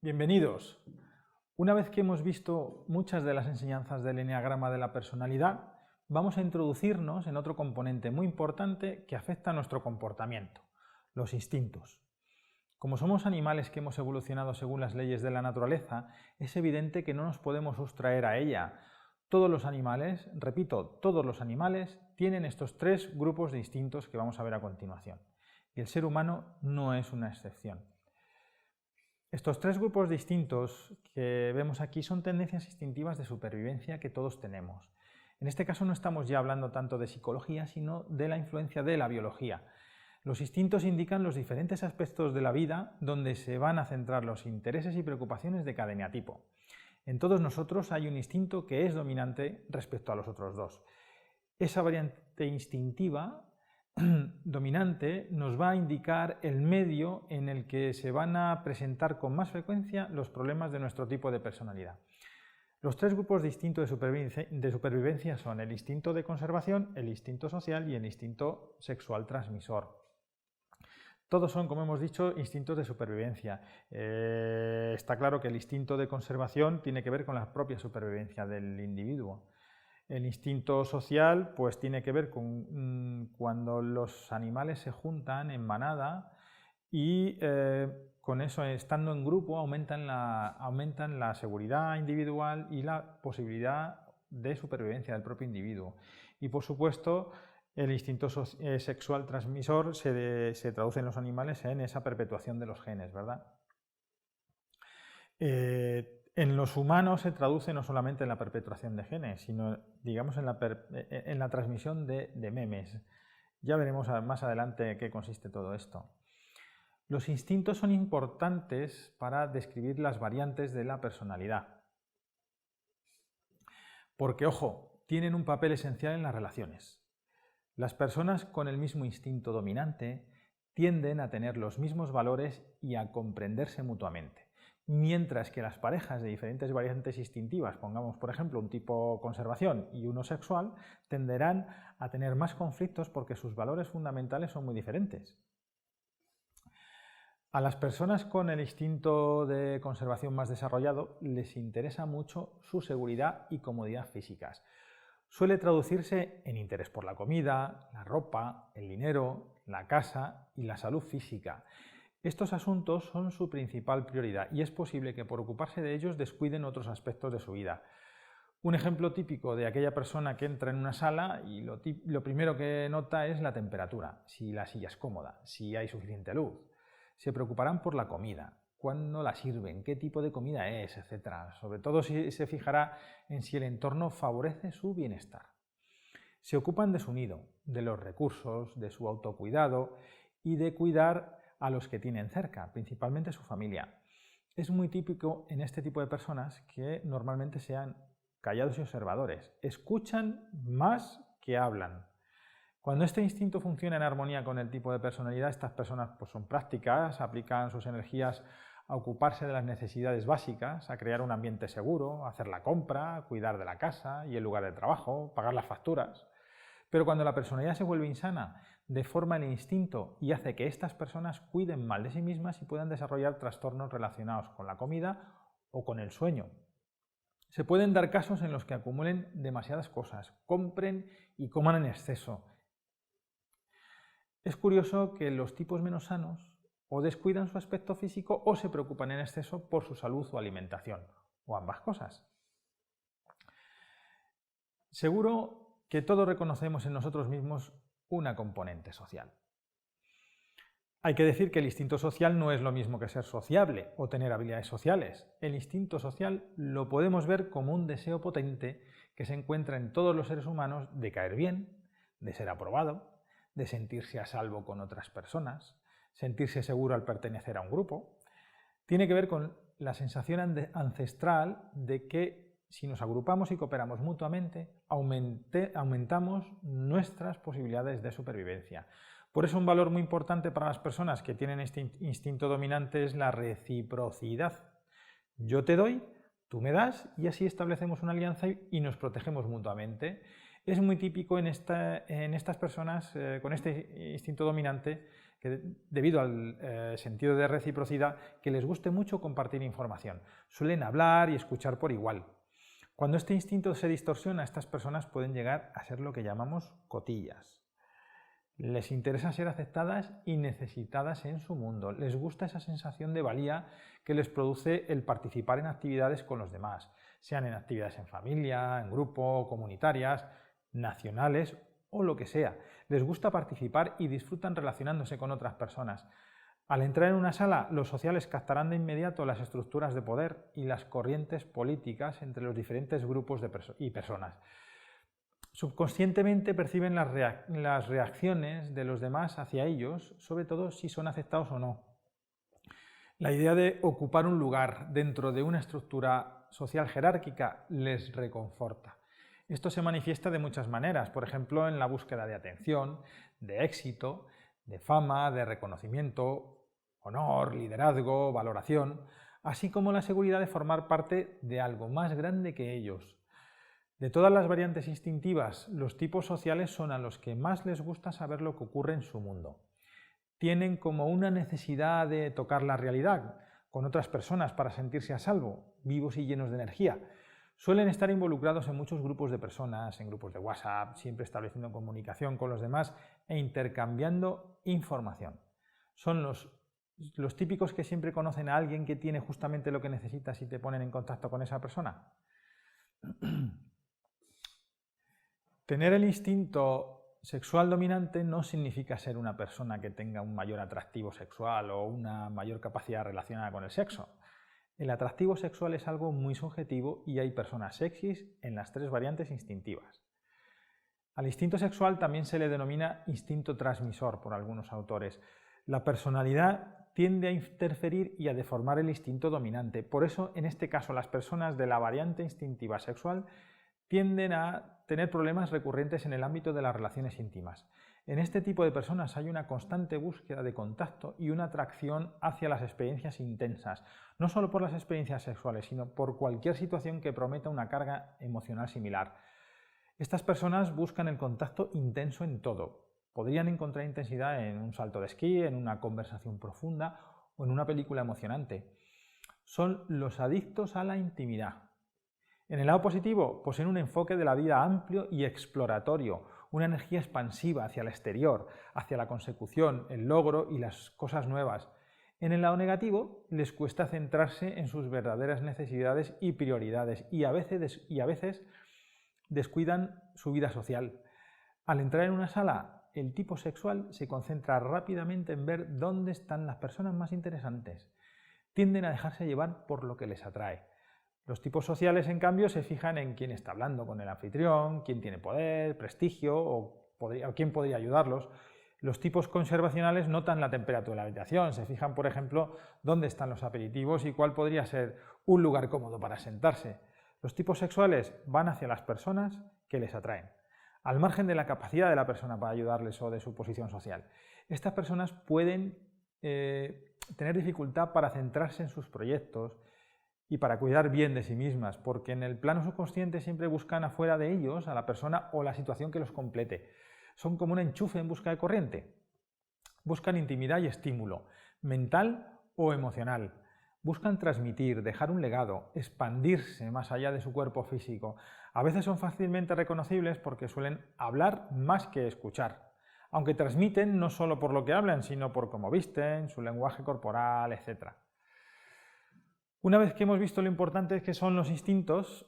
Bienvenidos. Una vez que hemos visto muchas de las enseñanzas del eneagrama de la personalidad, vamos a introducirnos en otro componente muy importante que afecta a nuestro comportamiento, los instintos. Como somos animales que hemos evolucionado según las leyes de la naturaleza, es evidente que no nos podemos sustraer a ella. Todos los animales, repito, todos los animales tienen estos tres grupos de instintos que vamos a ver a continuación. Y el ser humano no es una excepción. Estos tres grupos de instintos que vemos aquí son tendencias instintivas de supervivencia que todos tenemos. En este caso no estamos ya hablando tanto de psicología, sino de la influencia de la biología. Los instintos indican los diferentes aspectos de la vida donde se van a centrar los intereses y preocupaciones de cada eneatipo. En todos nosotros hay un instinto que es dominante respecto a los otros dos. Esa variante instintiva dominante nos va a indicar el medio en el que se van a presentar con más frecuencia los problemas de nuestro tipo de personalidad. Los tres grupos de instinto de supervivencia son el instinto de conservación, el instinto social y el instinto sexual transmisor. Todos son, como hemos dicho, instintos de supervivencia. Está claro que el instinto de conservación tiene que ver con la propia supervivencia del individuo. El instinto social pues tiene que ver con cuando los animales se juntan en manada y con eso, estando en grupo, aumentan la seguridad individual y la posibilidad de supervivencia del propio individuo. Y por supuesto, el instinto sexual transmisor se traduce en los animales en esa perpetuación de los genes, ¿verdad? En los humanos se traduce no solamente en la perpetuación de genes, sino, digamos, en la transmisión de memes. Ya veremos más adelante en qué consiste todo esto. Los instintos son importantes para describir las variantes de la personalidad. Porque, ojo, tienen un papel esencial en las relaciones. Las personas con el mismo instinto dominante tienden a tener los mismos valores y a comprenderse mutuamente. Mientras que las parejas de diferentes variantes instintivas, pongamos por ejemplo un tipo conservación y uno sexual, tenderán a tener más conflictos porque sus valores fundamentales son muy diferentes. A las personas con el instinto de conservación más desarrollado les interesa mucho su seguridad y comodidad físicas. Suele traducirse en interés por la comida, la ropa, el dinero, la casa y la salud física. Estos asuntos son su principal prioridad y es posible que por ocuparse de ellos descuiden otros aspectos de su vida. Un ejemplo típico de aquella persona que entra en una sala y lo primero que nota es la temperatura, si la silla es cómoda, si hay suficiente luz. Se preocuparán por la comida, cuándo la sirven, qué tipo de comida es, etc. Sobre todo se fijará en si el entorno favorece su bienestar. Se ocupan de su nido, de los recursos, de su autocuidado y de cuidar a los que tienen cerca, principalmente su familia. Es muy típico en este tipo de personas que normalmente sean callados y observadores. Escuchan más que hablan. Cuando este instinto funciona en armonía con el tipo de personalidad, estas personas pues, son prácticas, aplican sus energías a ocuparse de las necesidades básicas, a crear un ambiente seguro, a hacer la compra, cuidar de la casa y el lugar de trabajo, pagar las facturas. Pero cuando la personalidad se vuelve insana, deforma el instinto y hace que estas personas cuiden mal de sí mismas y puedan desarrollar trastornos relacionados con la comida o con el sueño. Se pueden dar casos en los que acumulen demasiadas cosas, compren y coman en exceso. Es curioso que los tipos menos sanos o descuidan su aspecto físico o se preocupan en exceso por su salud o alimentación, o ambas cosas. Seguro que todos reconocemos en nosotros mismos una componente social. Hay que decir que el instinto social no es lo mismo que ser sociable o tener habilidades sociales. El instinto social lo podemos ver como un deseo potente que se encuentra en todos los seres humanos de caer bien, de ser aprobado, de sentirse a salvo con otras personas, sentirse seguro al pertenecer a un grupo. Tiene que ver con la sensación ancestral de que si nos agrupamos y cooperamos mutuamente, aumentamos nuestras posibilidades de supervivencia. Por eso un valor muy importante para las personas que tienen este instinto dominante es la reciprocidad. Yo te doy, tú me das y así establecemos una alianza y nos protegemos mutuamente. Es muy típico en estas personas con este instinto dominante, que debido al sentido de reciprocidad, que les guste mucho compartir información. Suelen hablar y escuchar por igual. Cuando este instinto se distorsiona, estas personas pueden llegar a ser lo que llamamos cotillas. Les interesa ser aceptadas y necesitadas en su mundo. Les gusta esa sensación de valía que les produce el participar en actividades con los demás, sean en actividades en familia, en grupo, comunitarias, nacionales o lo que sea. Les gusta participar y disfrutan relacionándose con otras personas. Al entrar en una sala, los sociales captarán de inmediato las estructuras de poder y las corrientes políticas entre los diferentes grupos y personas. Subconscientemente perciben las reacciones de los demás hacia ellos, sobre todo si son aceptados o no. La idea de ocupar un lugar dentro de una estructura social jerárquica les reconforta. Esto se manifiesta de muchas maneras, por ejemplo, en la búsqueda de atención, de éxito, de fama, de reconocimiento, honor, liderazgo, valoración, así como la seguridad de formar parte de algo más grande que ellos. De todas las variantes instintivas, los tipos sociales son a los que más les gusta saber lo que ocurre en su mundo. Tienen como una necesidad de tocar la realidad con otras personas para sentirse a salvo, vivos y llenos de energía. Suelen estar involucrados en muchos grupos de personas, en grupos de WhatsApp, siempre estableciendo comunicación con los demás e intercambiando información. Son los típicos que siempre conocen a alguien que tiene justamente lo que necesitas y te ponen en contacto con esa persona. Tener el instinto sexual dominante no significa ser una persona que tenga un mayor atractivo sexual o una mayor capacidad relacionada con el sexo. El atractivo sexual es algo muy subjetivo y hay personas sexys en las tres variantes instintivas. Al instinto sexual también se le denomina instinto transmisor por algunos autores. La personalidad tiende a interferir y a deformar el instinto dominante. Por eso, en este caso, las personas de la variante instintiva sexual tienden a tener problemas recurrentes en el ámbito de las relaciones íntimas. En este tipo de personas hay una constante búsqueda de contacto y una atracción hacia las experiencias intensas, no solo por las experiencias sexuales, sino por cualquier situación que prometa una carga emocional similar. Estas personas buscan el contacto intenso en todo. Podrían encontrar intensidad en un salto de esquí, en una conversación profunda o en una película emocionante. Son los adictos a la intimidad. En el lado positivo, poseen un enfoque de la vida amplio y exploratorio, una energía expansiva hacia el exterior, hacia la consecución, el logro y las cosas nuevas. En el lado negativo, les cuesta centrarse en sus verdaderas necesidades y prioridades y a veces descuidan su vida social. Al entrar en una sala, el tipo sexual se concentra rápidamente en ver dónde están las personas más interesantes. Tienden a dejarse llevar por lo que les atrae. Los tipos sociales, en cambio, se fijan en quién está hablando con el anfitrión, quién tiene poder, prestigio o quién podría ayudarlos. Los tipos conservacionales notan la temperatura de la habitación, se fijan, por ejemplo, dónde están los aperitivos y cuál podría ser un lugar cómodo para sentarse. Los tipos sexuales van hacia las personas que les atraen, al margen de la capacidad de la persona para ayudarles o de su posición social. Estas personas pueden tener dificultad para centrarse en sus proyectos y para cuidar bien de sí mismas, porque en el plano subconsciente siempre buscan afuera de ellos a la persona o la situación que los complete. Son como un enchufe en busca de corriente. Buscan intimidad y estímulo, mental o emocional. Buscan transmitir, dejar un legado, expandirse más allá de su cuerpo físico. A veces son fácilmente reconocibles porque suelen hablar más que escuchar, aunque transmiten no solo por lo que hablan, sino por cómo visten, su lenguaje corporal, etc. Una vez que hemos visto lo importante que son los instintos,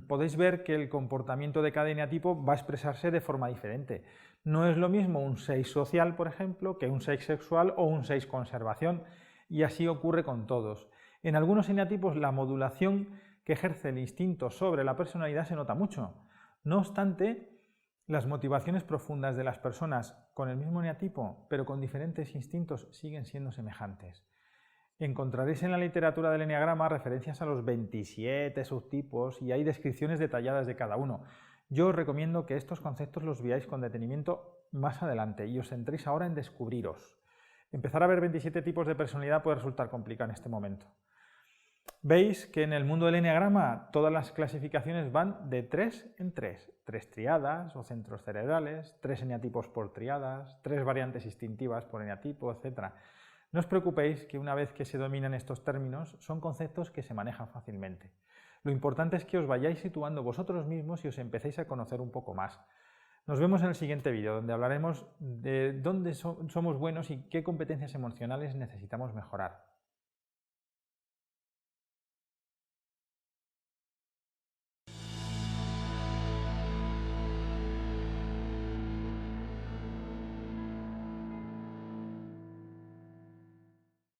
podéis ver que el comportamiento de cada eneatipo va a expresarse de forma diferente. No es lo mismo un 6 social, por ejemplo, que un 6 sexual o un 6 conservación, y así ocurre con todos. En algunos eneatipos la modulación que ejerce el instinto sobre la personalidad se nota mucho. No obstante, las motivaciones profundas de las personas con el mismo eneatipo, pero con diferentes instintos, siguen siendo semejantes. Encontraréis en la literatura del eneagrama referencias a los 27 subtipos y hay descripciones detalladas de cada uno. Yo os recomiendo que estos conceptos los veáis con detenimiento más adelante y os centréis ahora en descubriros. Empezar a ver 27 tipos de personalidad puede resultar complicado en este momento. Veis que en el mundo del eneagrama todas las clasificaciones van de 3 en 3. 3 triadas o centros cerebrales, 3 eneatipos por triadas, 3 variantes instintivas por eneatipo, etc. No os preocupéis que una vez que se dominan estos términos son conceptos que se manejan fácilmente. Lo importante es que os vayáis situando vosotros mismos y os empecéis a conocer un poco más. Nos vemos en el siguiente vídeo, donde hablaremos de dónde somos buenos y qué competencias emocionales necesitamos mejorar.